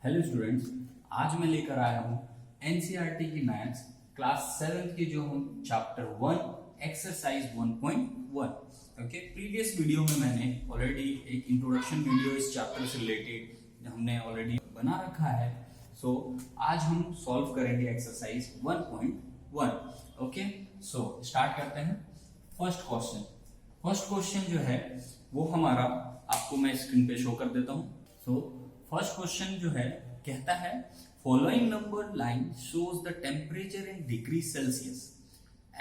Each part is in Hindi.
हेलो स्टूडेंट्स, आज मैं लेकर आया हूँ एनसीईआरटी की मैथ्स क्लास 7 की जो हम chapter 1 exercise 1.1 okay. Previous video में मैंने ऑलरेडी एक इंट्रोडक्शन वीडियो इस चैप्टर से रिलेटेड हमने ऑलरेडी बना रखा है। सो आज हम सॉल्व करेंगे एक्सरसाइज 1.1 ओके। सो स्टार्ट करते हैं। फर्स्ट क्वेश्चन जो है वो हमारा आपको मैं स्क्रीन पे शो कर देता हूँ। सो फर्स्ट क्वेश्चन जो है कहता है following number line shows the temperature in degree Celsius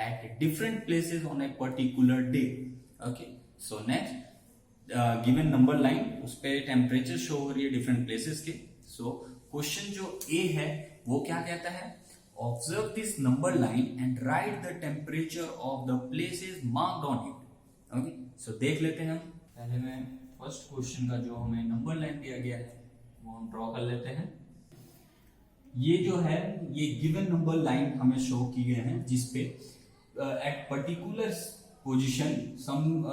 at different places on a particular day. Okay, so next given number line उस पे टेम्परेचर शो हो रही है डिफरेंट प्लेसेस के। सो क्वेश्चन जो ए है वो क्या कहता है, observe this number line and write the temperature of the places marked on it. Okay, so देख लेते हैं हम। पहले मैं फर्स्ट क्वेश्चन का जो हमें नंबर लाइन दिया गया है वो हम ड्रॉ कर लेते हैं। ये जो है ये गिवन नंबर लाइन हमें शो की गए हैं जिसपे at particular position some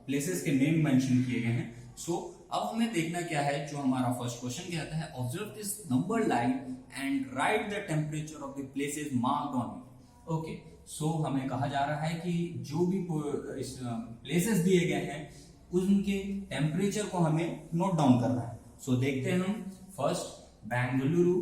places के नेम मेंशन किए गए हैं। सो अब हमें देखना क्या है, जो हमारा फर्स्ट क्वेश्चन कहता है observe this number line and write the temperature of the places marked on it. Okay, so हमें कहा जा रहा है कि जो भी प्लेसेस दिए गए हैं उनके टेम्परेचर को हमें नोट डाउन करना है। सो देखते हैं हम। फर्स्ट बेंगलुरु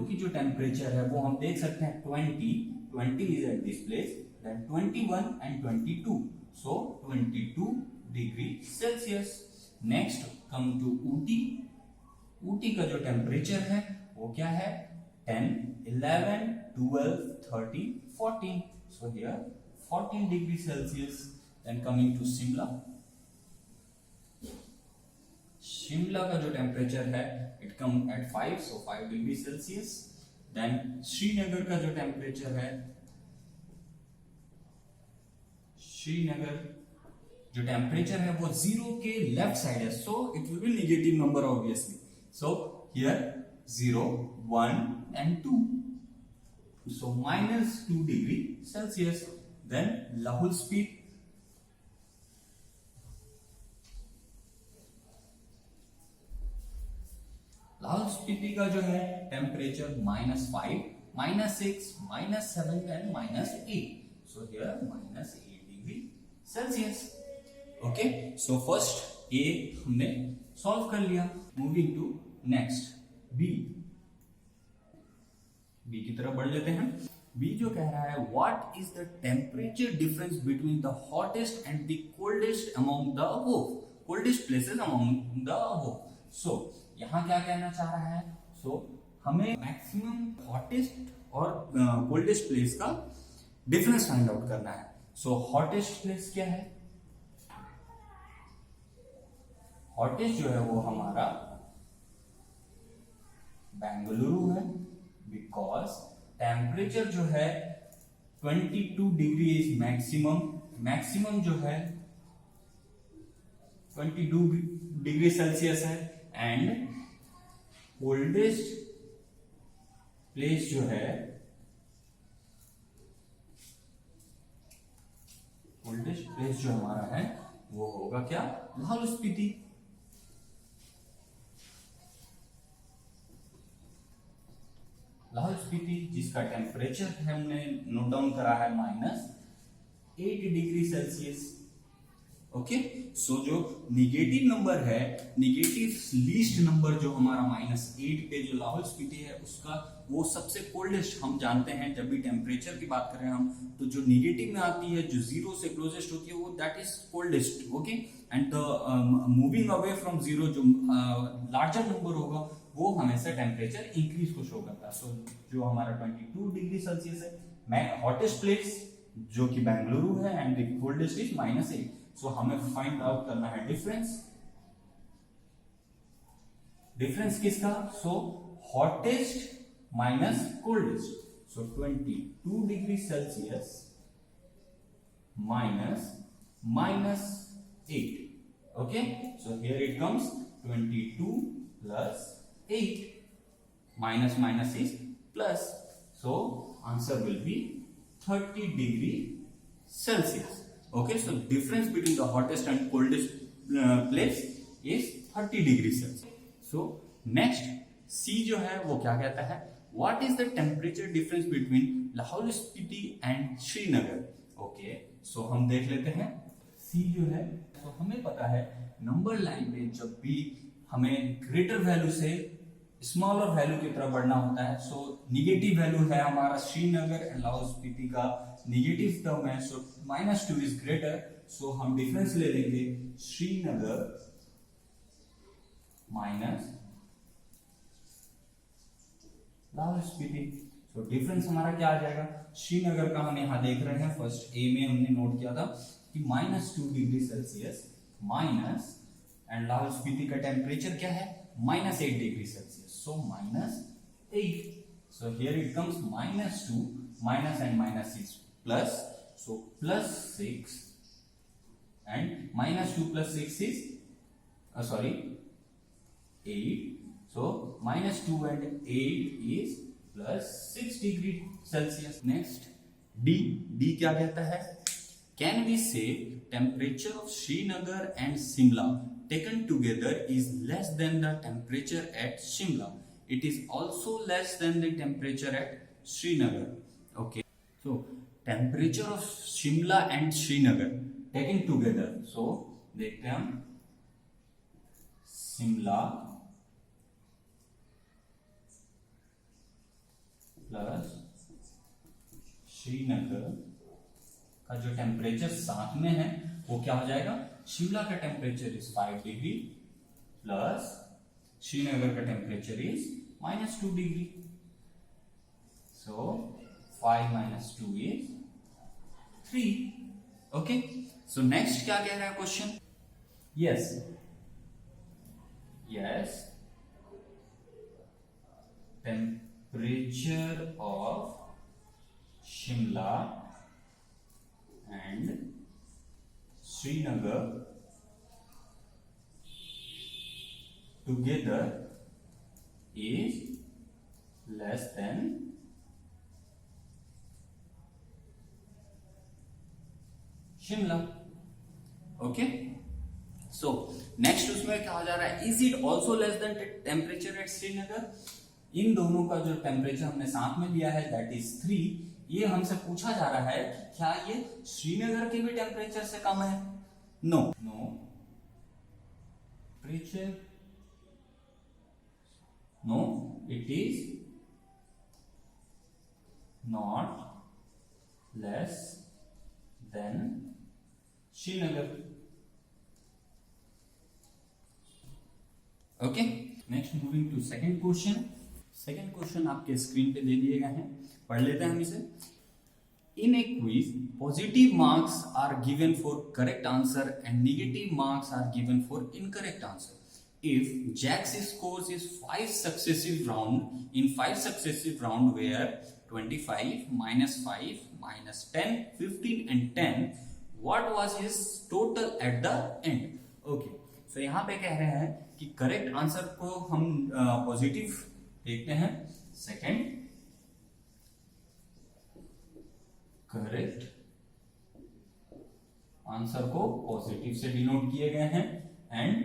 की जो टेम्परेचर है वो हम देख सकते हैं 20 is at this place, then 21 and 22, so 22 degree Celsius. Next come to Ooty का जो टेम्परेचर है वो क्या है 10, 11, 12, 13, 14, so here 14 degree Celsius. Then coming to Shimla का जो टेम्परेचर है it come at 5, so 5 degree Celsius. Then Srinagar का जो टेम्परेचर है, श्रीनगर जो टेम्परेचर है वो 0 के लेफ्ट साइड है, सो it will be negative number obviously. So here 0, 1 and 2, so minus 2 degree Celsius. Then Lahul Spiti का जो है temperature -5, -6, -7 and -8, so here -8 degree Celsius. Okay, so first A हमने सॉल्व कर लिया। मूविंग टू नेक्स्ट बी की तरफ बढ़ लेते हैं। बी जो कह रहा है what is the temperature difference between the hottest and the coldest among the above, coldest places among the above. So यहां क्या कहना चाह रहा है, सो हमें मैक्सिमम हॉटेस्ट और कोल्डेस्ट प्लेस का डिफरेंस फाइंड आउट करना है। सो हॉटेस्ट प्लेस क्या है, हॉटेस्ट जो है वो हमारा बेंगलुरु है, बिकॉज टेम्परेचर जो है 22 डिग्री इज मैक्सिमम जो है 22 डिग्री सेल्सियस है, एंड कोल्डेस्ट प्लेस जो है, कोल्डेस्ट प्लेस जो हमारा है वो होगा क्या, लाहौल स्पीति। लाहौल स्पीति जिसका टेम्परेचर हमने नोट डाउन करा है -8 डिग्री सेल्सियस। ओके, सो जो निगेटिव नंबर है, निगेटिव लीस्ट नंबर जो हमारा -8 पे जो लाहौल स्पीति है उसका वो सबसे कोल्डेस्ट हम जानते हैं। जब भी टेम्परेचर की बात करें हम तो जो निगेटिव में आती है, जो 0 से क्लोजेस्ट होती है वो that is coldest. Okay, and the moving away from 0 जो लार्जर नंबर होगा वो हमेशा टेम्परेचर इंक्रीज को शो करता है। सो जो हमारा 22 डिग्री सेल्सियस है, हॉटेस्ट प्लेस जो कि बेंगलुरु है, and the coldest is -8। So हमें फाइंड आउट करना है डिफरेंस किसका, so hottest minus coldest. So 22 degree Celsius -8। Okay, so here it comes 22 plus 8, minus is plus, so answer will be 30 degree Celsius. Okay, so difference between the hottest and coldest place is 30 degree Celsius. So next C जो है वो क्या कहता है, what is the temperature difference between Lahaul Spiti and Srinagar. Okay, so हम देख लेते हैं सी जो है, तो हमें पता है नंबर लाइन में जब भी हमें ग्रेटर वैल्यू से स्मॉलर वैल्यू की तरफ बढ़ना होता है, सो निगेटिव वैल्यू है हमारा श्रीनगर एंड लाहौल स्पीति का निगेटिव टर्म है, सो -2 इज ग्रेटर, सो हम डिफरेंस ले लेंगे श्रीनगर माइनस लाहौल स्पीति। तो डिफरेंस हमारा क्या आ जाएगा, श्रीनगर का हम यहां देख रहे हैं, फर्स्ट ए में हमने नोट किया था कि -2 degree Celsius minus, and Lahaul Spiti का टेम्परेचर क्या है -8 degree Celsius, so -8, so here it comes -2 minus and -6 plus, so +6 and -2 + 6 is sorry 8, so -2 and 8 is +6 degree Celsius. Next D क्या कहता है, कैन वी से temperature of Srinagar and Shimla taken together is less than the temperature eight Shimla, it is also less than the temperature at Srinagar. Okay, so temperature of Shimla and Srinagar taken together, so देखते हैं हम शिमला प्लस श्रीनगर का जो टेम्परेचर साथ में है वो क्या हो जाएगा, शिमला का temperature is 5 degree plus Srinagar का temperature is -2 degree, so 5 - 2 is 3। Okay, so next क्या कह रहा है question, yes temperature of Shimla and Srinagar together is less than Shimla। Okay, so next उसमें क्या हो जा रहा है, is it also less than temperature at Srinagar। इन दोनों का जो टेम्परेचर हमने साथ में लिया है दैट इज 3, ये हमसे पूछा जा रहा है कि क्या ये श्रीनगर के भी टेम्परेचर से कम है, no temperature, no it is not less than Srinagar. Okay, next moving to second question. Second question आपके स्क्रीन पे दे दिए गए हैं, पढ़ लेते हैं हम इसे। In a quiz positive marks are given for correct answer and negative marks are given for incorrect answer. If Jack's scores is 5 successive round in 5 successive round where 25 -5 -10 15 and 10, what was his total at the end। Okay, so यहां पे कह रहे हैं कि करेक्ट आंसर को हम पॉजिटिव देखते हैं, सेकंड करेक्ट आंसर को पॉजिटिव से डिनोट किए गए हैं एंड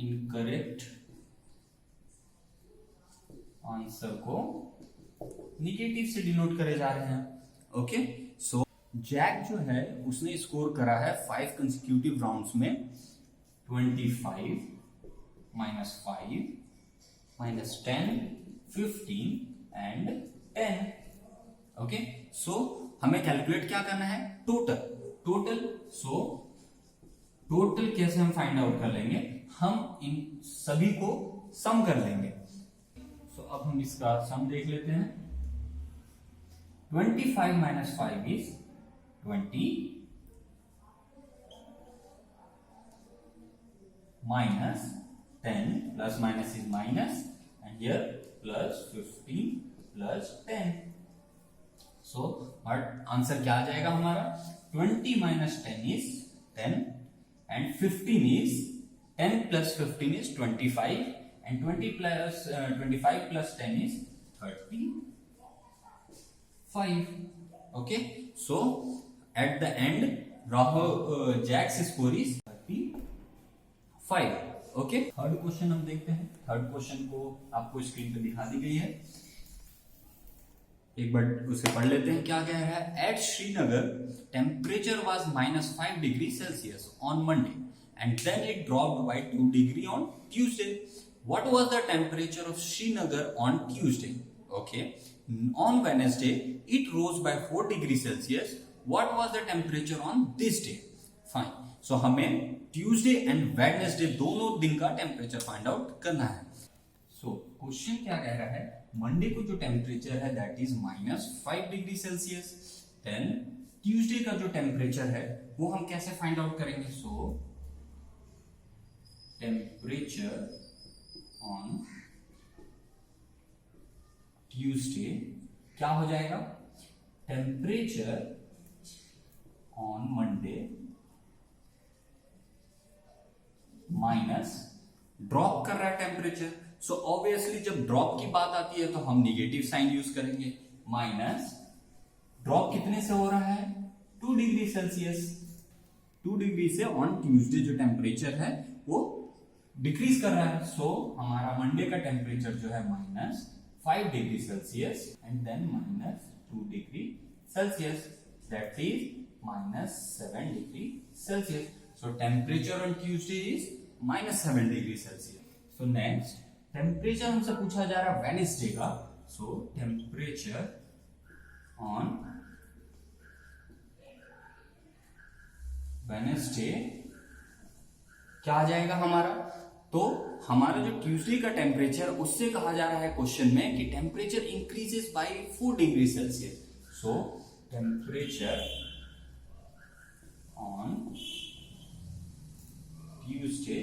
इनकरेक्ट आंसर को निगेटिव से डिनोट करे जा रहे हैं। ओके, सो जैक जो है उसने स्कोर करा है 5 कंसेक्यूटिव राउंड्स में 25 -5 -10 15 and 10। ओके, सो हमें कैलकुलेट क्या करना है, टोटल। सो टोटल कैसे हम फाइंड आउट कर लेंगे, हम इन सभी को सम कर लेंगे। सो अब हम इसका सम देख लेते हैं। 25 - 5 is 20 minus 10 plus minus is minus and here plus 15 plus 10, so our answer क्या आ जाएगा हमारा, 20 minus 10 is 10 and 15 is 10 plus 15 is 25 and 20 plus 25 plus 10 is 35। okay, so at the end Jack's score is 35। Okay, third question हम देखते हैं। थर्ड क्वेश्चन को आपको स्क्रीन पे दिखा दी गई है, एक बार उसे पढ़ लेते हैं। क्या कह रहा है? At Srinagar temperature was -5 degree Celsius on Monday and then it dropped by 2 degree on Tuesday. What was the temperature of Srinagar on Tuesday? Okay, on Wednesday it rose by 4 degree Celsius. What was the temperature on this day? Fine. So हमें ट्यूसडे एंड वेडनेसडे दोनों दिन का टेम्परेचर फाइंड आउट करना है। सो क्वेश्चन क्या कह रहा है? मंडे को जो टेम्परेचर है that is -5 degree Celsius. Then Tuesday का जो टेम्परेचर है वो हम कैसे फाइंड आउट करेंगे? सो टेम्परेचर ऑन ट्यूसडे क्या हो जाएगा? Temperature on Monday minus drop कर रहा है टेम्परेचर, सो ऑब्वियसली जब ड्रॉप की बात आती है तो हम निगेटिव साइन यूज करेंगे। माइनस ड्रॉप कितने से हो रहा है? 2 डिग्री सेल्सियस। 2 डिग्री से ऑन ट्यूसडे जो टेम्परेचर है वो डिक्रीज कर रहा है। सो हमारा मंडे का टेम्परेचर जो है -5 degree Celsius and then -2 degree Celsius, that is -7 degree Celsius. So temperature on Tuesday is -7 degree Celsius. So next, temperature हमसे पूछा जा रहा है Wednesday का. So temperature on Wednesday क्या आ जाएगा हमारा? तो हमारा जो ट्यूसडे का टेम्परेचर उससे कहा जा रहा है क्वेश्चन में कि temperature increases by 4 degree Celsius. So temperature on Tuesday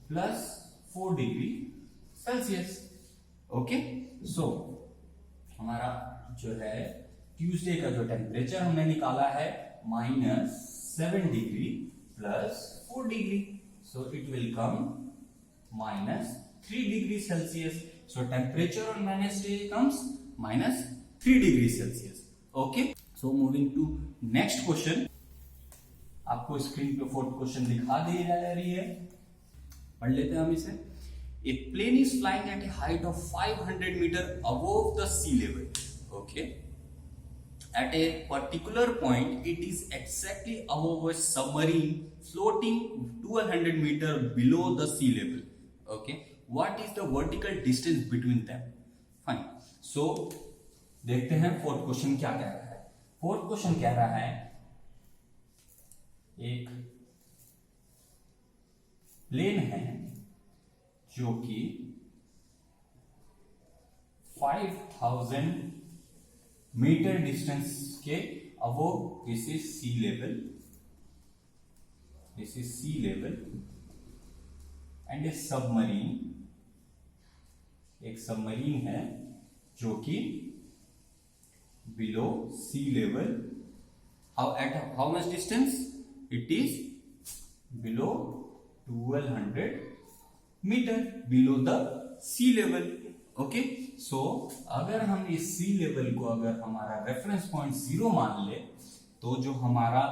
plus 4 degree Celsius. Okay, so हमारा जो है ट्यूसडे का जो टेम्परेचर हमने निकाला है -7 degree plus 4 degree, so it will come -3 degree Celsius. So temperature on Wednesday comes -3 degree Celsius. Okay, so moving to next question. आपको स्क्रीन पे फोर्थ क्वेश्चन दिखा दी जा रही है, पढ़ लेते हैं हम इसे. A plane is flying at a height of 500 meter above the sea level. Okay, at a particular point it is exactly above a submarine floating 1200 meter below the sea level. Okay, what is the vertical distance between them? Fine. So देखते हैं फोर्थ क्वेश्चन क्या कह रहा है. फोर्थ क्वेश्चन कह रहा है एक प्लेन है जो कि 5000 मीटर डिस्टेंस के above, this is sea level, this is sea level, and a submarine, एक सबमरीन है जो कि below sea level. How much distance? It is below 1200 meter below the sea level. Okay, so अगर हम इस sea level को अगर हमारा रेफरेंस पॉइंट 0 मान ले तो जो हमारा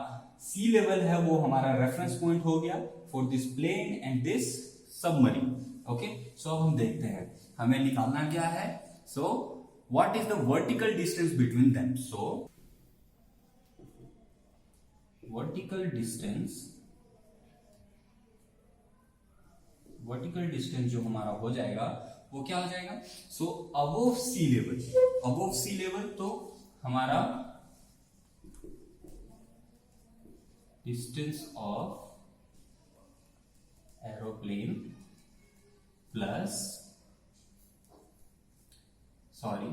sea level है वो हमारा रेफरेंस पॉइंट हो गया for this plane and this submarine. Okay, so अब हम देखते हैं हमें निकालना क्या है. So what is the vertical distance between them? So vertical distance जो हमारा हो जाएगा वो क्या हो जाएगा? So above sea level, above sea level तो हमारा distance of aeroplane plus, sorry,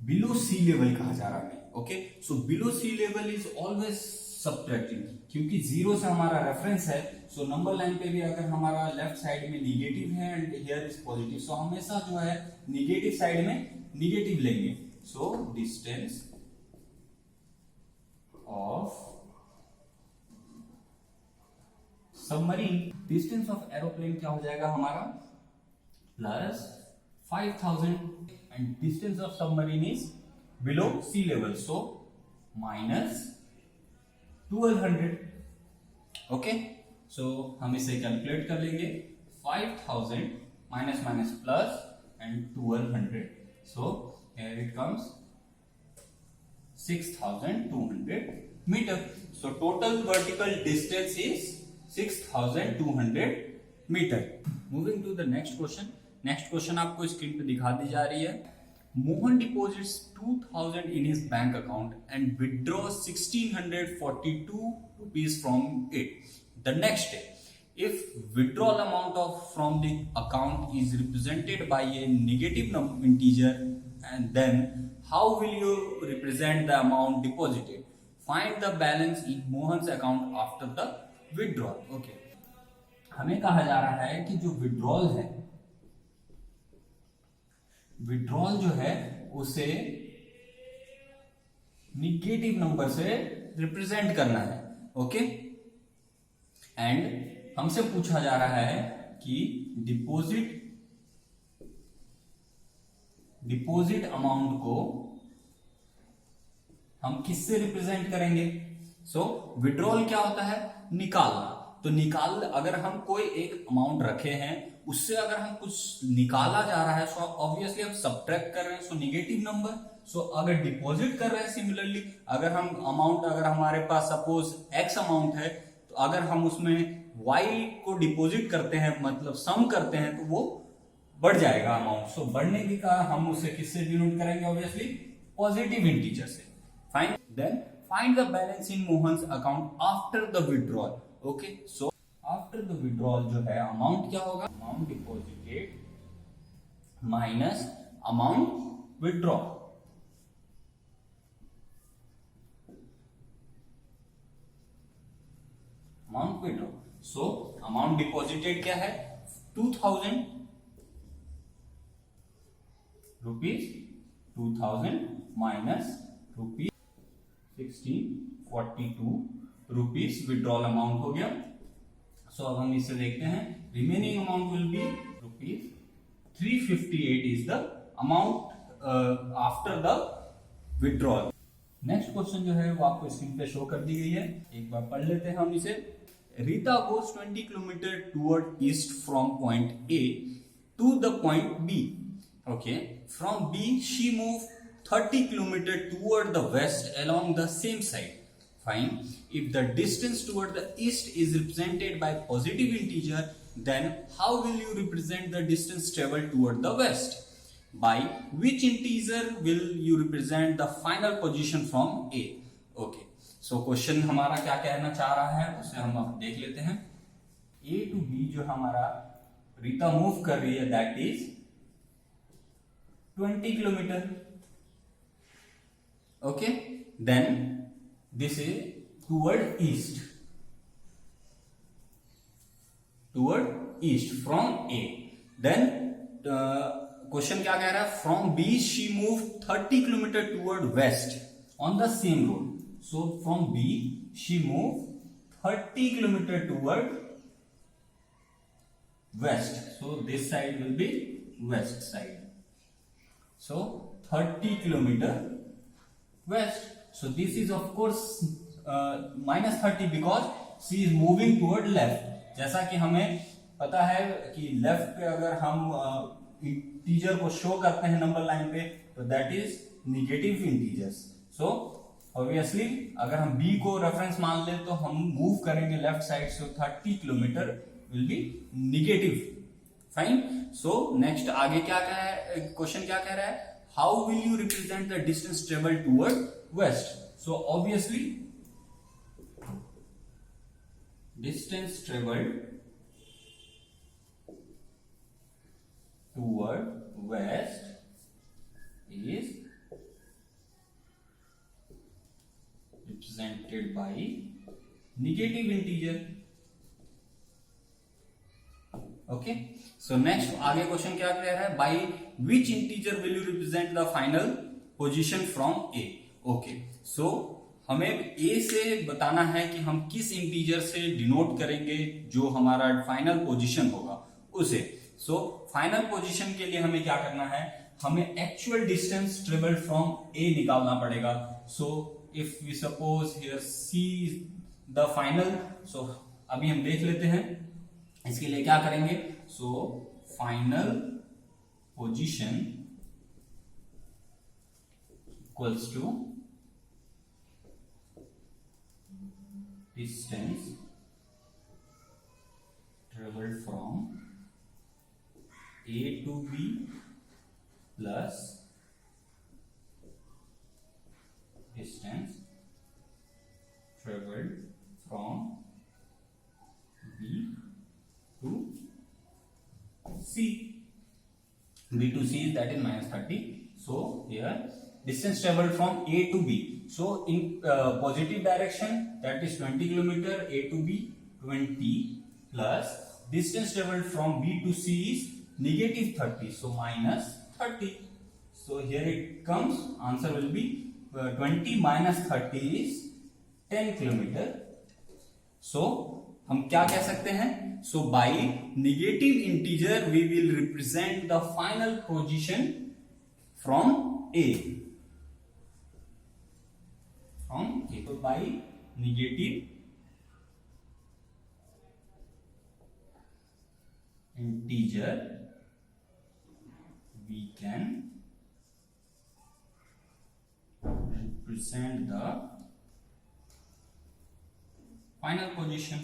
below sea level कहा जा रहा है. Okay, so below sea level is always subtracting, क्योंकि 0 से हमारा रेफरेंस है. सो नंबर लाइन पे भी अगर हमारा लेफ्ट साइड में निगेटिव है and here is positive, so हमेशा जो है निगेटिव साइड में निगेटिव लेंगे. So distance of submarine, distance of aeroplane क्या हो जाएगा हमारा? Plus 5000 and distance of submarine is below sea level, so minus 1200। Okay, so हम इसे कैलकुलेट कर लेंगे। 5000 minus minus plus and 1200, so here it comes 6200 meter. So total vertical distance is 6200 meter. Moving to the next question. Next question आपको स्क्रीन पे दिखा दी जा रही है। Mohan deposits 2000 in his bank account and withdraws 1642 rupees from it. The next day, if withdrawal amount from the account is represented by a negative integer, and then how will you represent the amount deposited? Find the balance in Mohan's account after the withdrawal. Okay, हमें कहा जा रहा है कि जो विड्रॉल है, विड्रॉल जो है उसे निगेटिव नंबर से रिप्रेजेंट करना है। ओके, एंड हमसे पूछा जा रहा है कि डिपॉजिट अमाउंट को हम किससे रिप्रेजेंट करेंगे। सो विड्रॉल क्या होता है, निकालना। तो निकाल, अगर हम कोई एक अमाउंट रखे हैं उससे अगर हम कुछ निकाला जा रहा है, सो ऑब्वियसली हम सब्ट्रैक्ट कर रहे हैं, सो निगेटिव नंबर। सो अगर डिपॉजिट कर रहे हैं, सिमिलरली अगर हम अमाउंट, अगर हमारे पास सपोज एक्स अमाउंट है, तो अगर हम उसमें वाई को डिपॉजिट करते हैं, मतलब सम करते हैं, तो वो बढ़ जाएगा अमाउंट। सो बढ़ने की का हम उसे किससे डिनोट करेंगे, ऑब्वियसली पॉजिटिव इंटीजर से। Fine, then find the balance in Mohan's account after the withdrawal. Okay, so after the withdrawal जो है अमाउंट क्या होगा, amount deposited minus amount withdraw. Amount withdraw, so amount deposited क्या है, 2000 rupees, 2000 minus rupees 1642 rupees withdrawal amount हो गया। सो अब हम इसे देखते हैं, remaining amount will be rupees 358 is the amount after the withdrawal. Next question जो है वो आपको स्क्रीन पे शो कर दी गई है, एक बार पढ़ लेते हैं हम इसे। Rita goes 20 kilometre toward east from point A to the point B. Okay, from B she move 30 kilometer toward the west along the same side. Fine. If the distance toward the east is represented by positive integer, then how will you represent the distance traveled toward the west? By which integer will you represent the final position from A? Okay. So question हमारा क्या कहना चाह रहा है उसे हम अब देख लेते हैं। A to B जो हमारा रीता मूव कर रही है, that is 20 kilometer. Okay, then this is toward east from A. Then question क्या कह रहा है, from B she moved 30 kilometer toward west on the same road. So from B she moved 30 kilometer toward west. So this side will be west side. So 30 kilometer west. So this is of course minus 30 because she is moving toward left. जैसा कि हमें पता है कि लेफ्ट पे अगर हम इंटीजर को शो करते हैं नंबर लाइन पे, तो that is negative integers. So obviously अगर हम बी को रेफरेंस मान ले तो हम मूव करेंगे लेफ्ट साइड से, 30 kilometre will be negative. Fine, so next आगे क्या कह रहा है, क्वेश्चन क्या कह रहा है, how will you represent the distance traveled toward west? So obviously distance traveled toward west is represented by negative integer. Okay, so next आगे क्वेश्चन क्या कह रहा है, by which integer will you represent the final position from A. Okay, so हमें ए से बताना है कि हम किस इंटीजर से डिनोट करेंगे जो हमारा फाइनल पोजीशन होगा उसे। सो फाइनल पोजीशन के लिए हमें क्या करना है, हमें actual distance travelled from A निकालना पड़ेगा। So if we suppose here C the final, so अभी हम देख लेते हैं इसके लिए क्या करेंगे। So final position equals to distance traveled from A to B plus distance traveled from B to C. B to C is that is minus 30. So here distance traveled from A to B. So in positive direction that is 20 kilometer, A to B 20 plus distance traveled from B to C is negative 30, so minus 30. So here it comes, answer will be 20 minus 30 is 10 kilometer. So हम क्या कह सकते हैं, so by negative integer we will represent the final position from A. So by negative integer we can represent the final position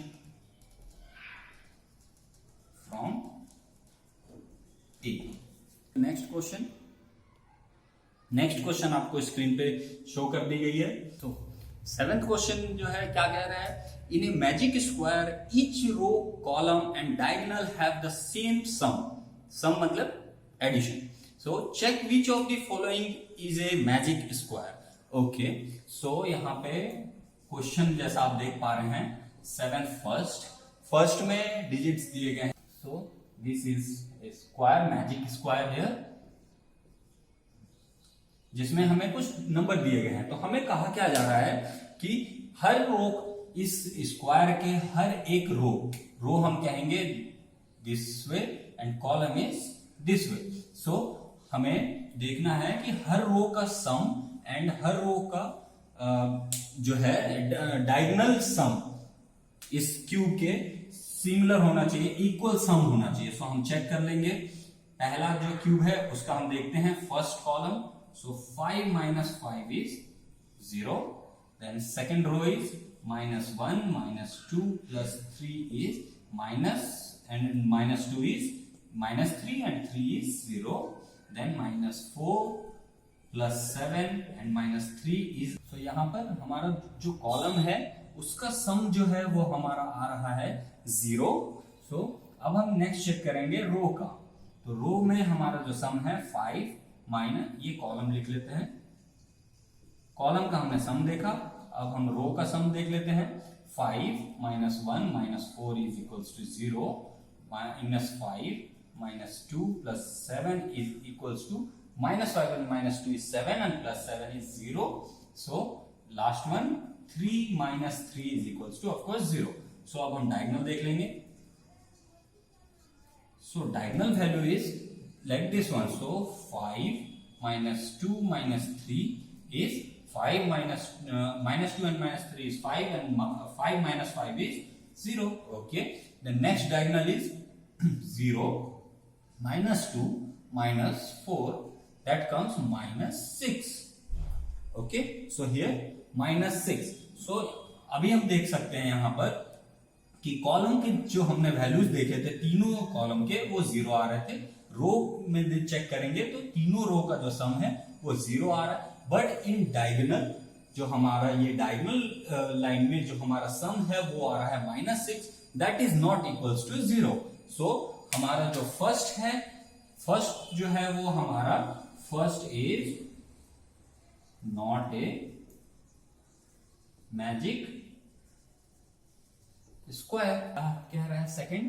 from A. Next question आपको स्क्रीन पे शो कर दी गई है। तो 7th क्वेश्चन जो है क्या कह रहा है, in a magic square each row column and diagonal have the same sum मतलब addition, so check which of the following is a magic square. okay, so यहाँ पे क्वेश्चन जैसा आप देख पा रहे हैं 7th फर्स्ट में डिजिट्स दिए गए हैं, so this is a square, magic square here, जिसमें हमें कुछ नंबर दिए गए हैं। तो हमें कहा क्या जा रहा है कि हर रो, इस स्क्वायर के हर एक रो हम कहेंगे this way and column is this way. So हमें देखना है कि हर रो का सम एंड हर रो का जो है डायगोनल सम इस क्यूब के सिमिलर होना चाहिए, इक्वल सम होना चाहिए। सो हम चेक कर लेंगे, पहला जो क्यूब है उसका हम देखते हैं first column, so 5 minus 5 is 0, then second row is minus 1 minus 2 plus 3 is minus, and minus 2 is minus 3 and 3 is 0, then minus 4 plus 7 and minus 3 is, so यहाँ पर हमारा जो कॉलम है उसका सम जो है वो हमारा आ रहा है 0। so अब हम नेक्स्ट चेक करेंगे रो का, तो रो में हमारा जो सम है 5 माइनस, ये कॉलम लिख लेते हैं, कॉलम का हमने सम देखा, अब हम रो का सम देख लेते हैं। 5 minus 1 minus 4 is equals to 0, minus 5 minus 2 plus 7 is equals to minus 5 and minus 2 is 7 and plus 7 is 0. So last one 3 minus 3 is equals to of course 0. So अब हम डायगोनल देख लेंगे। So diagonal value is like this one, so 5 minus 2 minus 3 is 5 minus 2 and minus 3 is 5 and 5 minus 5 is 0. okay, the next diagonal is 0 minus 2 minus 4, that comes minus 6. okay, so here minus 6. so अभी हम देख सकते हैं यहाँ पर कि कॉलम के जो हमने वैल्यूज देखे थे तीनों कॉलम के वो 0 आ रहे थे, रो में चेक करेंगे तो तीनों रो का जो सम है वो 0 आ रहा है, बट इन डायगोनल जो हमारा ये डायगोनल लाइन में जो हमारा सम है वो आ रहा है -6, that is not equals to 0। So हमारा जो फर्स्ट है, फर्स्ट जो है वो हमारा first is not a magic square. क्या रहा है सेकंड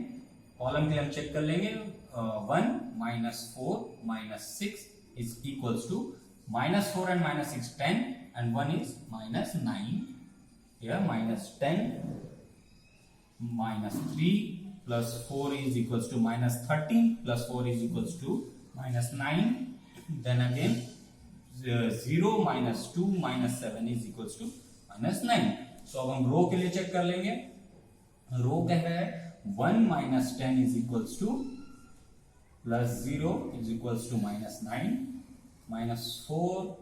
कॉलम के हम चेक कर लेंगे, 1 minus 4 minus 6 is equals to minus 4 and minus 6 10 and 1 is minus 9, here minus 10 minus 3 plus 4 is equals to minus 13 plus 4 is equals to minus 9, then again 0 minus 2 minus 7 is equals to minus 9. सो अब हम रो के लिए चेक कर लेंगे। रो कह रहा है 1 minus 10 is equals to plus 0 is equals to minus 9, minus 4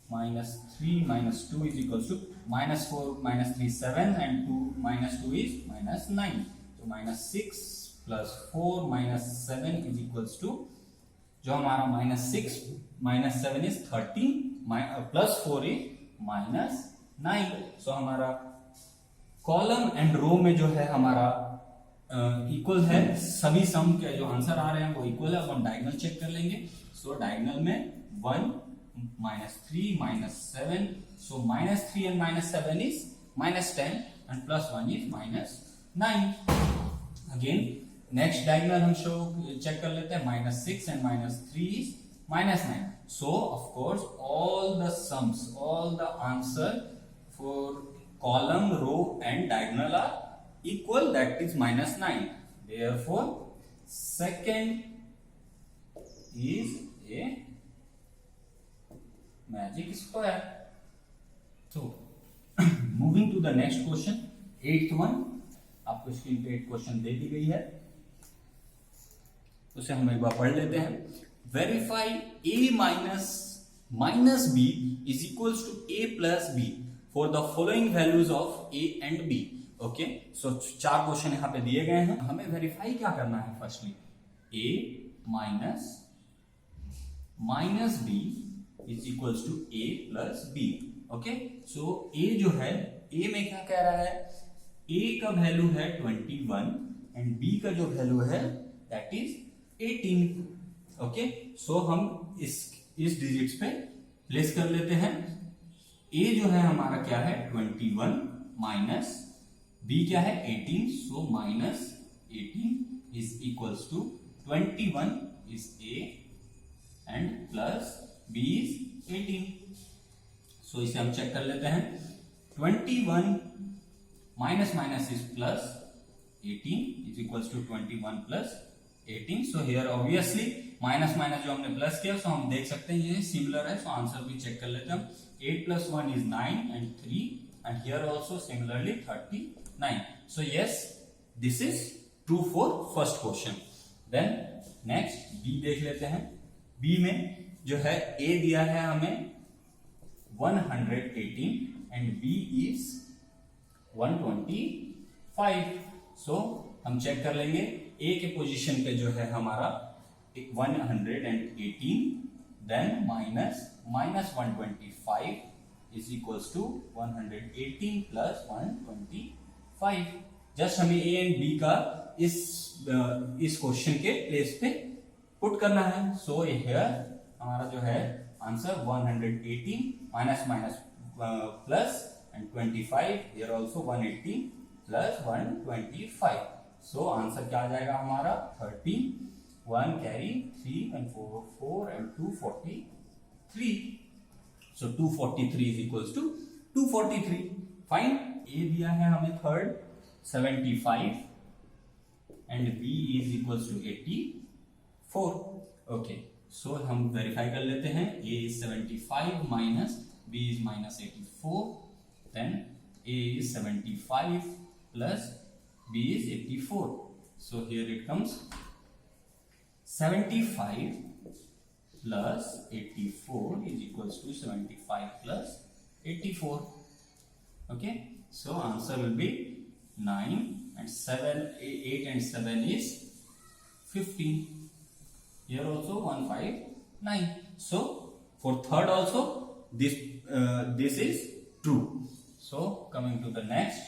minus 3 minus 2 is equals to minus 4 minus 3 7 and 2 minus 2 is minus 9. So minus 6 plus 4 minus 7 is equals to, जो हमारा minus 6 minus 7 is 13 plus 4 is minus 9. So हमारा कॉलम एंड रो में जो है हमारा इक्वल है, सभी सम के जो आंसर आ रहे हैं वो इक्वल है। अब हम डायगोनल चेक कर लेंगे। सो डायगोनल में 1 minus 3 minus 7, so minus 3 and minus 7 is minus 10 and plus 1 is minus 9. Again next diagonal हम शो चेक कर लेते हैं, minus 6 and minus 3 is minus 9. So of course all the sums, all the answer for column, row and diagonal are equal, that is minus 9. Therefore second is a magic square. So moving to the next question, 8th one, आपको स्क्रीन पे 8 क्वेश्चन दे दी गई है, उसे हम एक बार पढ़ लेते हैं। Verify a minus b is equals to a plus b for the following values of a and b. Okay, so 4 question यहां पे दिए गए हैं, हमें वेरीफाई क्या करना है। Firstly a minus b is equals to a plus b. Okay, so a जो है, a में क्या कह रहा है, a का वैल्यू है 21 एंड b का जो वैल्यू है दैट इज 18. ओके, सो हम इस डिजिट्स पे प्लेस कर लेते हैं। a जो है हमारा क्या है 21 माइनस b क्या है 18, so minus 18 is equals to 21 is a and plus b is 18. So इसे हम चेक कर लेते हैं। 21 minus minus is plus 18 is equals to 21 plus 18. So here obviously minus minus जो हमने प्लस किया, सो हम देख सकते हैं ये सिमिलर है, सो आंसर भी चेक कर लेते हैं। 8 plus 1 is 9 and 3 and here also similarly 39. So yes, this is true for first question. Then next B देख लेते हैं। B में जो है A दिया है हमें 118 and B is 125. So हम चेक कर लेंगे A के पोजीशन पे जो है हमारा 118 then minus 125 is equals to 118 plus 125. Just हमें A एंड B का इस क्वेश्चन के प्लेस पे पुट करना है। सो हियर हमारा जो है answer 118 minus minus plus and 25, here also 118 plus 125. So answer क्या आ जाएगा हमारा 30, 1 carry 3 and 4 and 243. So 243 is equals to 243. Fine, A दिया है हमें third 75 and B is equals to 84. Okay, so हम वेरीफाई कर लेते हैं। A is 75 minus B is minus 84. Then A is 75 plus B is 84. So here it comes 75 plus 84 is equals to 75 plus 84. Okay, so answer will be 9 and 7, 8 and 7 is 15. Here also 159. So for third also this is true. So coming to the next,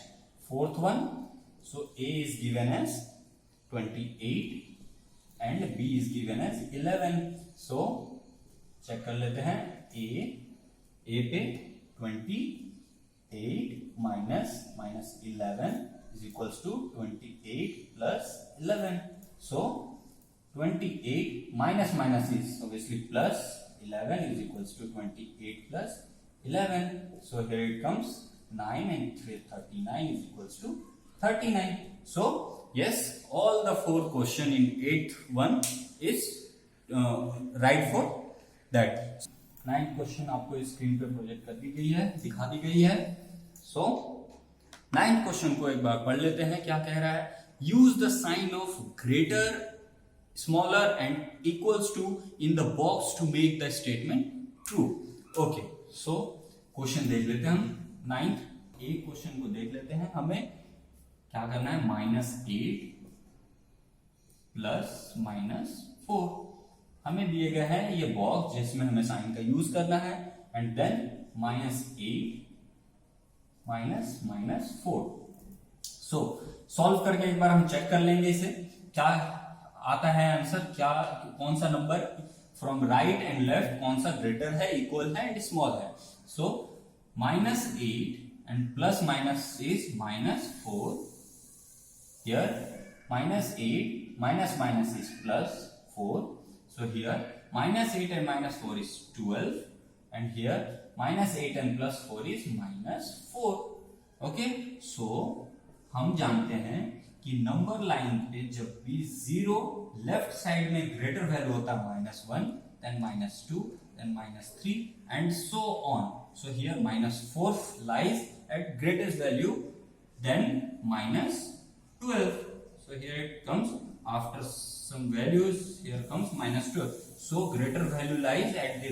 fourth one. So A is given as 28 and B is given as 11. So check कर लेते हैं। A पे 28 minus 11 is equals to 28 plus 11. So 28 minus minus is obviously plus 11 is equals to 28 plus 11. So here it comes 9 and 39 is equals to 39. So yes, all the 4 question in 8th one is right for that. 9th question आपको स्क्रीन पे प्रोजेक्ट कर दी गई है, दिखा दी गई है। सो नाइन्थ क्वेश्चन को एक बार पढ़ लेते हैं, क्या कह रहा है, use the sign of greater, smaller and equals to in the box to make the statement true. Okay, so question देख लेते हैं हम। नाइन्थ एक क्वेश्चन को देख लेते हैं। हमें क्या करना है, -8 प्लस -4 हमें दिए गए हैं ये बॉक्स जिसमें हमें साइन का यूज करना है, एंड देन -8 -4। सो सॉल्व करके एक बार हम चेक कर लेंगे इसे, क्या आता है आंसर, क्या कौन सा number from right and left कौन सा ग्रेटर है, इक्वल है एंड स्मॉल है। सो -8 and plus minus is -4. Here -8 minus is +4. So here -8 and -4 is 12, and here -8 and +4 is -4. Okay, so हम जानते हैं कि नंबर लाइन पे जब भी 0 लेफ्ट साइड में ग्रेटर वैल्यू होता है -1, then -2, then -3 and so on. So here -4 lies at greatest value, then -12. So here it comes after some values, here comes -12. So greater value lies at the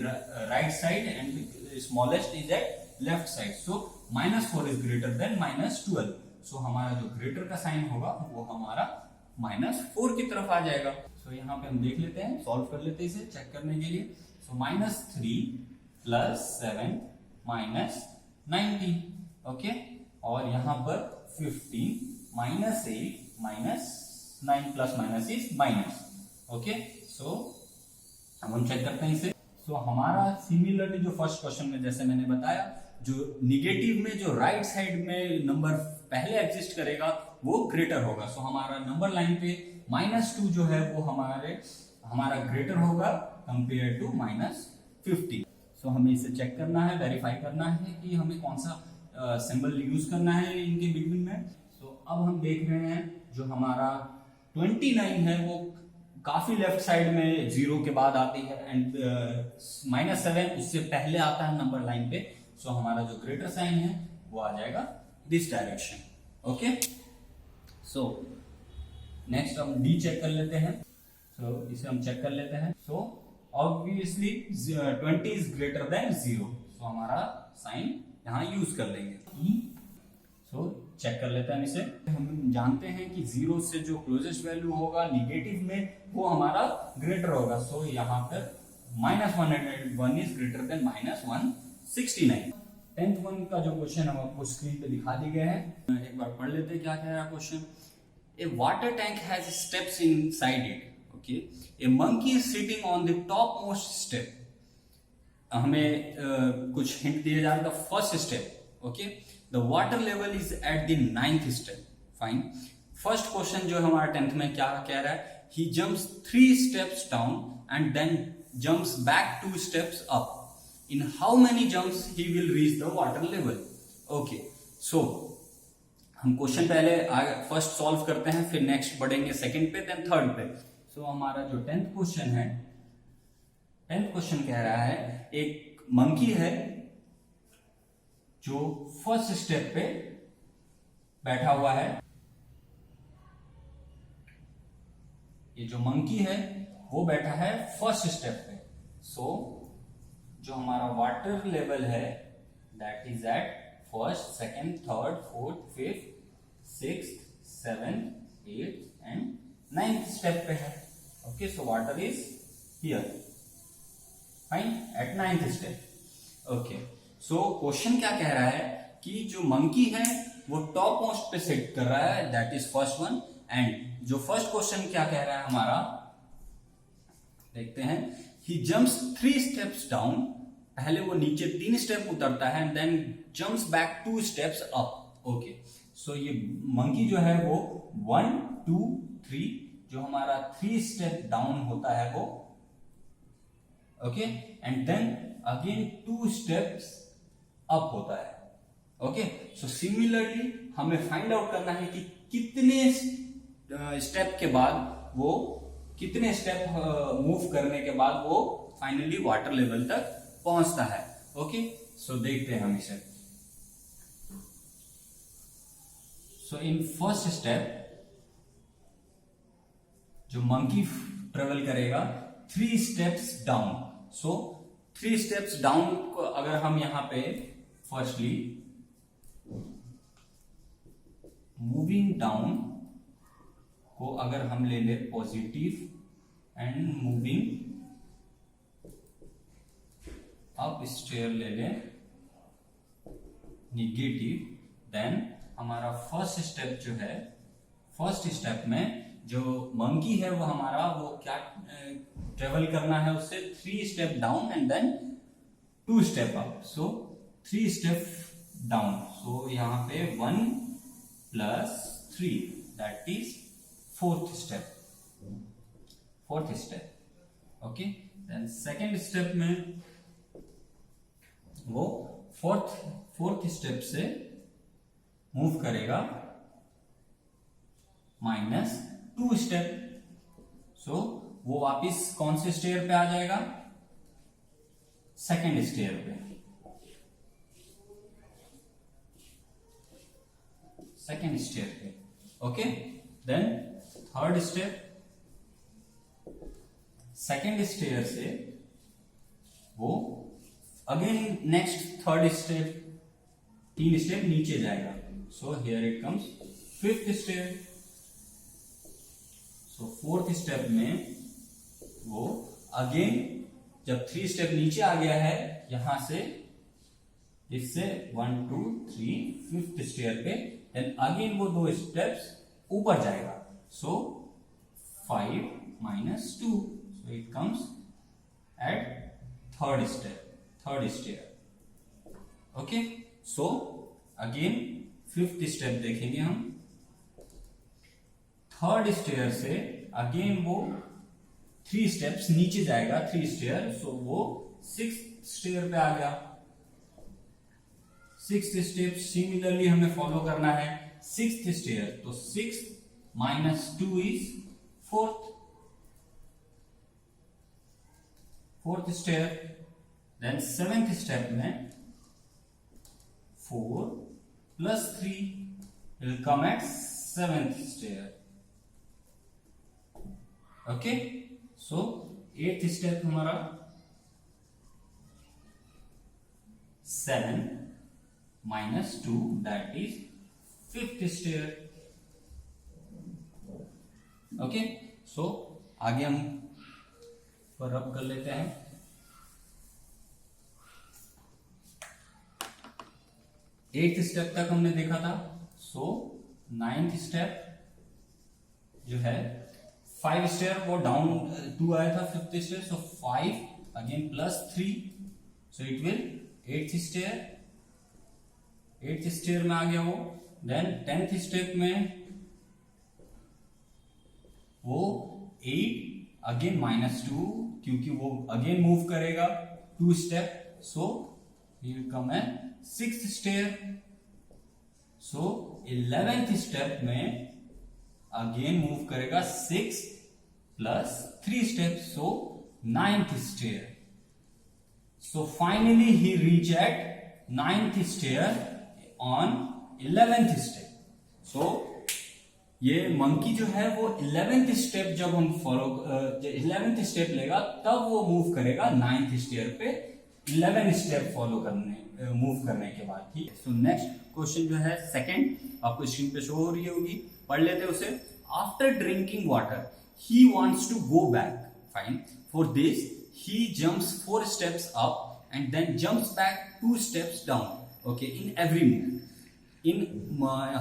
right side and the smallest is at left side. So -4 is greater than -12. So हमारा जो greater का साइन होगा वो हमारा -4 की तरफ आ जाएगा। So यहाँ पे हम देख लेते हैं, सॉल्व कर लेते हैं इसे चेक करने के लिए। So -3 + 7 -19, ओके, और यहाँ पर 15 -8 -9 plus minus is minus. Okay, so अब हम चेक करते हैं इसे। सो हमारा सिमिलरली जो फर्स्ट क्वेश्चन में जैसे मैंने बताया, जो निगेटिव में जो राइट साइड में नंबर पहले एग्जिस्ट करेगा वो ग्रेटर होगा। सो हमारा नंबर लाइन पे -2 जो है वो हमारा ग्रेटर होगा कंपेयर टू -50। सो हमें इसे चेक करना है, वेरीफाई करना है कि हमें कौन सा सिंबल यूज करना है इनके बिटवीन में। सो अब हम देख रहे हैं जो हमारा 29 है वो काफी लेफ्ट साइड में 0 के बाद आती है, एंड -7 उससे पहले आता है नंबर लाइन पे। सो हमारा जो ग्रेटर साइन है वो आ जाएगा this direction. Okay, so next हम डी चेक कर लेते हैं। सो इसे हम चेक कर लेते हैं। So obviously 20 is greater than 0, so हमारा साइन यहाँ यूज कर लेंगे। सो चेक कर लेते हैं इसे। हम जानते हैं कि 0 से जो क्लोजेस्ट वैल्यू होगा निगेटिव में वो हमारा ग्रेटर होगा। सो यहाँ पर -101 is greater than -169। 10th one का जो क्वेश्चन हम आपको स्क्रीन पे दिखा दिए गए हैं, एक बार पढ़ लेते हैं क्या कह रहा है question. A water tank has steps inside it. Okay, a monkey is sitting on the top most step. हमें कुछ हिंट दिया जा रहा था। First step, okay, the water level is at the 9th step. Fine. First question जो हमारा 10th में क्या कह रहा है, he jumps 3 steps down and then jumps back 2 steps up. In how many jumps he will reach the water level? Okay, so हम क्वेश्चन पहले फर्स्ट सॉल्व करते हैं, फिर नेक्स्ट बढ़ेंगे सेकंड पे, देन थर्ड पे। सो हमारा जो 10th क्वेश्चन है, 10th क्वेश्चन कह रहा है एक मंकी है जो फर्स्ट स्टेप पे बैठा हुआ है। ये जो मंकी है वो बैठा है फर्स्ट स्टेप पे। सो जो हमारा वाटर लेवल है that is at first, second, third, fourth, fifth, sixth, seventh, eighth and 9th step पे है। Okay, so water is here, fine, at 9th step. Okay, so question क्या कह रहा है कि जो मंकी है वो टॉप मोस्ट पे सेट कर रहा है, that is first one. And जो फर्स्ट क्वेश्चन क्या कह रहा है हमारा, देखते हैं। ही जंप्स 3 स्टेप्स डाउन, पहले वो नीचे 3 स्टेप उतरता है, and then jumps back 2 steps up. Okay, so ये मंकी जो है वो 1 2 3 जो हमारा 3 स्टेप डाउन होता है वो, okay, and then again 2 steps up होता है। ओके, सो सिमिलरली हमें फाइंड आउट करना है कि कितने स्टेप के बाद वो, कितने स्टेप मूव करने के बाद वो फाइनली वाटर लेवल तक पहुंचता है। ओके, सो देखते हैं हम इसे। सो इन फर्स्ट स्टेप जो मंकी ट्रेवल करेगा 3 स्टेप्स डाउन। सो 3 स्टेप्स डाउन को अगर हम यहां पे फर्स्टली मूविंग डाउन को अगर हम ले ले positive and moving up stair ले ले निगेटिव, देन हमारा फर्स्ट स्टेप जो है, फर्स्ट स्टेप में जो मंकी है वो हमारा वो क्या ट्रेवल करना है उससे 3 step down and then 2 step up. So 3 step down, so यहां पे 1 plus 3 that is fourth step. Okay, then second step में वो फोर्थ स्टेप से मूव करेगा -2 स्टेप। सो वो वापिस कौन से स्टेयर पे आ जाएगा? सेकेंड स्टेयर पे। Okay, then third step, second stair से वो again next third step, 3 step नीचे जाएगा। So here it comes fifth step. So fourth step में वो अगेन जब 3 स्टेप नीचे आ गया है यहां से, इससे 1 2 3 फिफ्थ स्टेयर पे, देन अगेन वो 2 स्टेप्स ऊपर जाएगा। So 5 - 2, so it comes at third stair. Okay, so again fifth step देखेंगे हम। थर्ड स्टेयर से अगेन वो 3 स्टेप्स नीचे जाएगा, 3 स्टेयर, सो वो 6th स्टेयर पे आ गया। 6th स्टेप सिमिलरली हमें फॉलो करना है 6th स्टेयर, तो 6 - 2 is fourth stair. Then 7th step में 4 + 3 will come at 7th stair। ओके, सो 8th स्टेप हमारा 7 - 2 that is 5th stair. Okay, so आगे हम रब कर लेते हैं। 8th स्टेप तक हमने देखा था। सो 9th स्टेप जो है 5 स्टेयर वो डाउन 2 आया था 5th stair, so 5 again +3, so it will 8th stair में आ गया वो। देन 10th स्टेप में वो 8 अगेन -2, क्योंकि वो अगेन मूव करेगा 2 step, so he will come at 6th stair. So 11th step में अगेन मूव करेगा 6 + 3 step, so 9th stair. So finally he reach at 9th stair on 11th step. So ये मंकी जो है वो 11th स्टेप जब हम 11th स्टेप लेगा तब वो मूव करेगा 9th स्टेयर पे 11 स्टेप मूव करने के बाद। ठीक है, सो नेक्स्ट क्वेश्चन जो है सेकंड, आपको स्क्रीन पे शो हो रही होगी, पढ़ लेते उसे। After drinking water he wants to go back, fine, for this he jumps 4 steps up and then jumps back 2 steps down. Okay, in every minute, in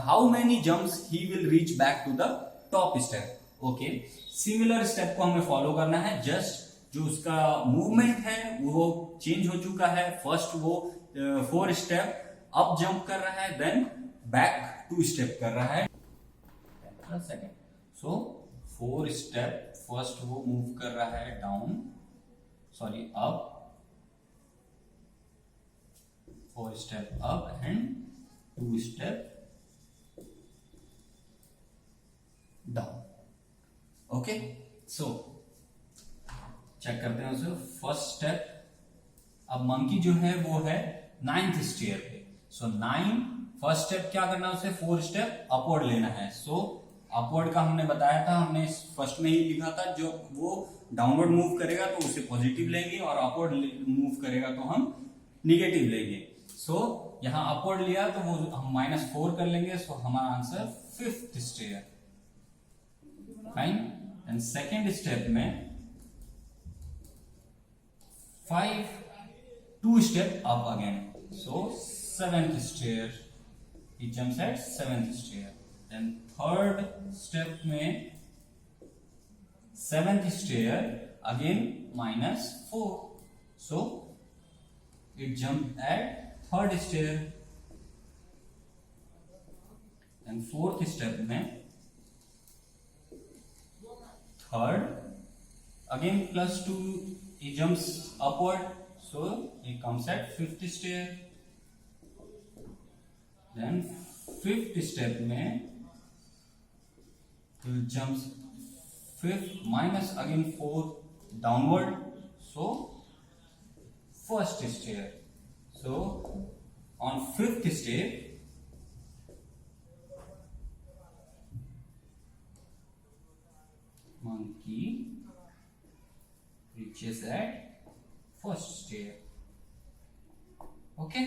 how many jumps he will reach back to the top step। Okay, similar step को हमें फॉलो करना है, जस्ट जो उसका मूवमेंट है वो चेंज हो चुका है। फर्स्ट वो 4 स्टेप अप जंप कर रहा है, देन बैक 2 स्टेप कर रहा है। सेकेंड, सो 4 स्टेप फर्स्ट वो मूव कर रहा है down, sorry up, 4 step up and 2 step down. Okay, so check करते हैं उसे। फर्स्ट स्टेप, अब मंकी जो है वो है 9th स्टेयर पे, सो 9 फर्स्ट स्टेप क्या करना है, उसे 4 स्टेप अपवर्ड लेना है। सो अपवर्ड का हमने बताया था, हमने फर्स्ट में ही लिखा था, जो वो डाउनवर्ड मूव करेगा तो उसे पॉजिटिव लेंगे और अपवर्ड मूव करेगा तो हम निगेटिव लेंगे। सो यहाँ अपवर्ड लिया तो वो हम -4 कर लेंगे। सो हमारा answer 5th stair. Fine. And second step में 2 step up again. So 7th stair, he jumps at 7th stair. Then third step में 7th stair again -4. So it jumped at 3rd stair. Then 4th step में 3rd again +2, he jumps upward. So he comes at 5th stair. Then 5th step में he jumps 5th -4 downward. So 1st stair. So on 5th step monkey reaches at 1st stair. Okay,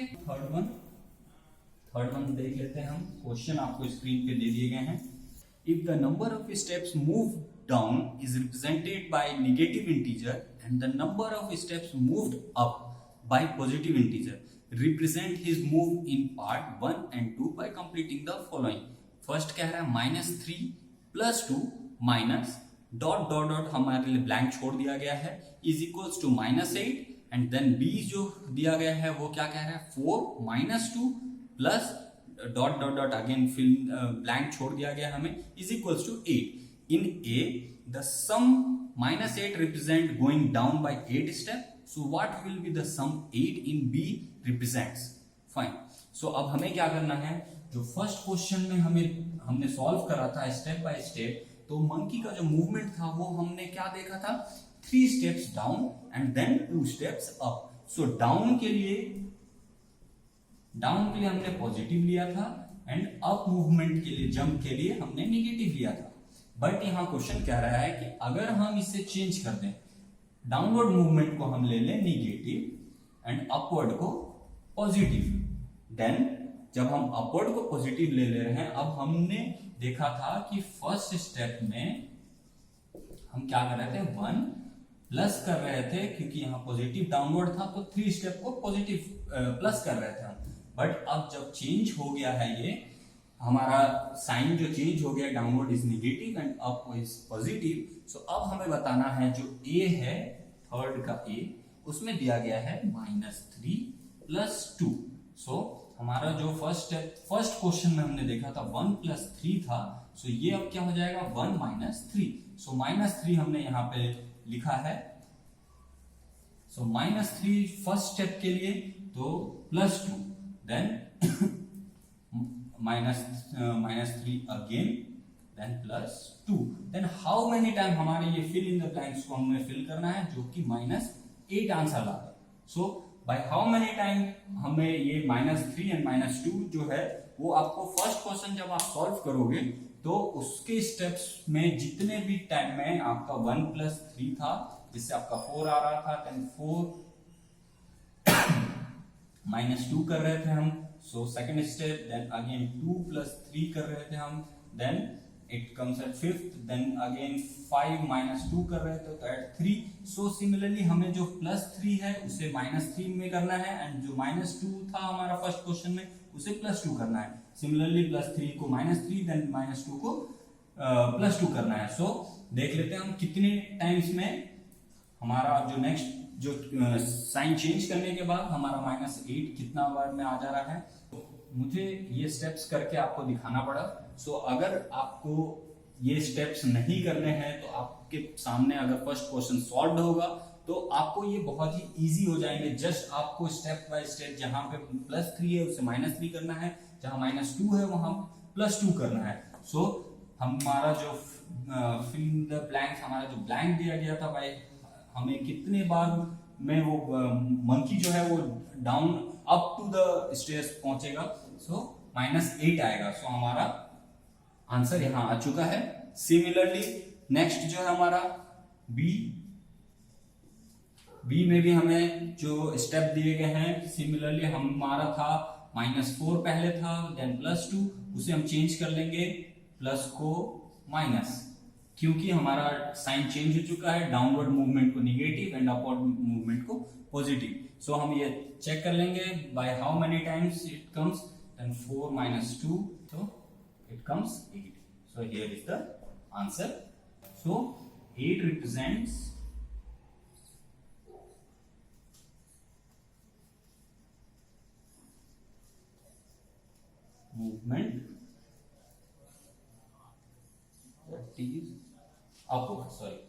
third one देख लेते हैं हम। क्वेश्चन आपको स्क्रीन पे दे दिए गए हैं। If the number of steps move down is represented by negative integer and the number of steps moved up by positive integer, represent his move in part 1 and 2 bye completing the following. First कह रहा है -3 +2 माइनस डॉट डॉट डॉट, हमारे लिए ब्लैंक छोड़ दिया गया है, is equals to -8। And then B जो दिया गया है वो क्या कह रहा है, 4 -2 plus dot dot dot again fill blank छोड़ दिया गया हमें, is equals to 8। In a the sum -8 represent going down by 8 step. So what will be the sum 8 in B represents. Fine. So अब हमें क्या करना है, जो फर्स्ट क्वेश्चन में हमने सॉल्व करा था स्टेप बाय स्टेप, तो मंकी का जो मूवमेंट था वो हमने क्या देखा था, 3 steps down and then 2 steps up. So down के लिए हमने पॉजिटिव लिया था एंड अप मूवमेंट के लिए, जंप के लिए हमने नेगेटिव लिया था। बट यहां क्वेश्चन कह रहा है कि अगर हम इसे चेंज कर दें, डाउनवर्ड मूवमेंट को हम ले लें नेगेटिव एंड अपवर्ड को पॉजिटिव, देन जब हम अपवर्ड को पॉजिटिव ले ले रहे हैं, अब हमने देखा था कि फर्स्ट स्टेप में हम क्या कर रहे थे, 1 प्लस कर रहे थे, क्योंकि यहाँ पॉजिटिव डाउनवर्ड था तो 3 स्टेप को पॉजिटिव प्लस कर रहे थे हम। बट अब जब चेंज हो गया है, ये हमारा साइन जो चेंज हो गया, downward is negative and up is positive. So अब हमें बताना है जो ए है, थर्ड का ए, उसमें दिया गया है -3 + 2। सो हमारा जो फर्स्ट क्वेश्चन में हमने देखा था 1 + 3 था, सो ये अब क्या हो जाएगा, 1 - 3। सो -3 हमने यहाँ पे लिखा है। सो -3 फर्स्ट स्टेप के लिए, तो +2, then -3 again, then +2। then how many time हमारे ये fill in the blanks को हमें fill करना है, जो कि -8 आंसर लाता है। so by how many time हमें ये -3 and -2 जो है वो आपको फर्स्ट क्वेश्चन जब आप सॉल्व करोगे तो उसके स्टेप्स में जितने भी टाइम में आपका 1 + 3 था, जिससे आपका 4 आ रहा था, then 4 -2 कर रहे थे हम। So second step, then again 2 + 3 कर रहे थे हम, then it comes at 5th, then again 5 -2 कर रहे थे तो एट 3। सो सिमिलरली हमें जो +3 है उसे -3 में करना है, एंड जो -2 था हमारा फर्स्ट क्वेश्चन में उसे +2 करना है। सिमिलरली +3 को -3, देन -2 को +2 करना है। सो देख लेते हैं हम कितने टाइम्स में हमारा जो नेक्स्ट जो साइन चेंज करने के बाद हमारा -8 कितना बार में आ जा रहा है। तो मुझे ये स्टेप्स करके आपको दिखाना पड़ा। सो अगर आपको ये स्टेप्स नहीं करने हैं तो आपके सामने अगर फर्स्ट क्वेश्चन सॉल्व होगा तो आपको ये बहुत ही इजी हो जाएंगे। जस्ट आपको स्टेप बाय स्टेप, जहां पे +3 है उसे -3 करना है, जहां -2 है वहां +2 करना है। सो हमारा जो फिल इन द ब्लैंक्स, हमारा जो ब्लैंक दिया गया था भाई, हमें कितने बार में वो मंकी जो है वो down up to the stairs पहुंचेगा। सो -8 आएगा। सो हमारा आंसर यहां आ चुका है। सिमिलरली नेक्स्ट जो है हमारा बी में भी हमें जो स्टेप दिए गए हैं, सिमिलरली हमारा था -4 पहले था, देन +2, उसे हम चेंज कर लेंगे प्लस को माइनस, क्योंकि हमारा साइन चेंज हो चुका है, डाउनवर्ड मूवमेंट को निगेटिव एंड अपवर्ड मूवमेंट को पॉजिटिव। सो हम ये चेक कर लेंगे by how many times it comes, then 4 - 2, so it comes 8. So here is the answer. So 8 represents movement that is upward, sorry.